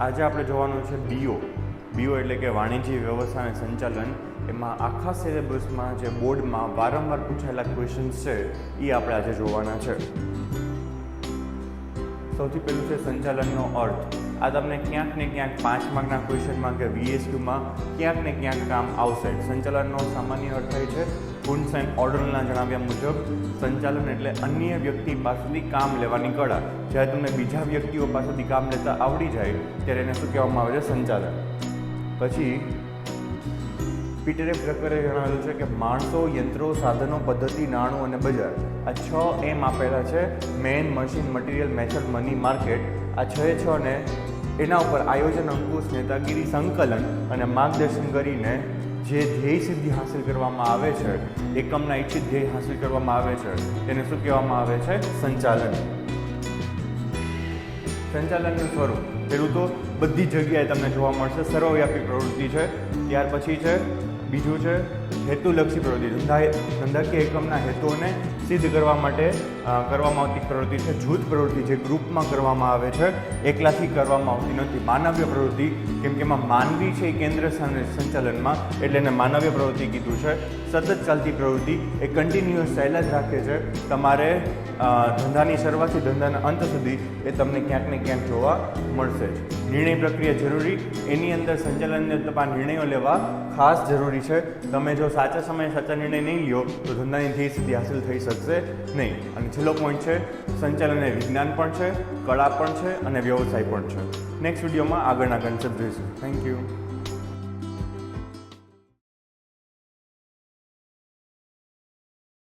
આજે આપણે જોવાનું છે બીઓ એટલે કે વાણિજ્ય વ્યવસ્થા અને સંચાલન. એમાં આખા સિલેબસમાં જે બોર્ડમાં વારંવાર પૂછાયેલા ક્વેશ્ચન્સ છે એ આપણે આજે જોવાના છે. સૌથી પહેલું છે સંચાલનનો અર્થ. આ તમને ક્યાંક ને ક્યાંક 5 માર્કના ક્વેશ્ચનમાં કે VSQમાં ક્યાંક ને ક્યાંક કામ આવશે. સંચાલનનો સામાન્ય અર્થ થાય છે ફૂન્સ એન્ડ ઓર્ડરના જણાવ્યા મુજબ સંચાલન એટલે અન્ય વ્યક્તિ પાસેથી કામ લેવાની કળા. જ્યારે તમને બીજા વ્યક્તિઓ પાસેથી કામ લેતા આવડી જાય ત્યારે એને શું કહેવામાં આવે છે? સંચાલન. પછી પીટરે પ્રકારે જણાવેલું છે કે માણસો, યંત્રો, સાધનો, પદ્ધતિ, નાણું અને બજાર. આ 6 એમ આપેલા છે: man, machine, material, method, money, market. આ 6 ને એના ઉપર આયોજન, અંકુશ, નેતાગીરી, સંકલન અને માર્ગદર્શન કરીને જે ધ્યેય સિદ્ધિ હાંસલ કરવામાં આવે છે, એકમના ઈચ્છિત ધ્યેય હાંસલ કરવામાં આવે છે, તેને શું કહેવામાં આવે છે? સંચાલન. સંચાલનનું સ્વરૂપ પેલું તો બધી જગ્યાએ તમને જોવા મળશે, સર્વવ્યાપી પ્રવૃત્તિ છે. ત્યાર પછી છે બીજું છે હેતુલક્ષી પ્રવૃત્તિ. ધંધાકીય એકમના હેતુઓને સિદ્ધ કરવા માટે કરવામાં આવતી પ્રવૃત્તિ છે. જૂથ પ્રવૃત્તિ જે ગ્રુપમાં કરવામાં આવે છે, એકલાથી કરવામાં આવતી નથી. માનવીય પ્રવૃત્તિ, કેમ કે એમાં માનવી છે એ કેન્દ્ર સ્થાને સંચાલનમાં, એટલે એને માનવીય પ્રવૃત્તિ કીધું છે. સતત ચાલતી પ્રવૃત્તિ એ કન્ટિન્યુઅસ ચાલ્યા જ રાખે છે. તમારે ધંધાની શરૂઆતથી ધંધાના અંત સુધી એ તમને ક્યાંક ને ક્યાંક જોવા મળશે જ. નિર્ણય પ્રક્રિયા જરૂરી. એની અંદર સંચાલનને લગતા નિર્ણયો લેવા ખાસ જરૂરી છે. તમે જો સાચા સમયે સાચા નિર્ણય નહીં લ્યો તો ધંધાની ધ્યેય સિદ્ધિ હાંસલ થઈ શકશે નહીં. અને છેલ્લો પોઈન્ટ છે સંચાલન એ વિજ્ઞાન પણ છે, કળા પણ છે અને વ્યવસાય પણ છે. નેક્સ્ટ વિડીયોમાં આગળના કન્સેપ્ટ જોઈશું. Thank you.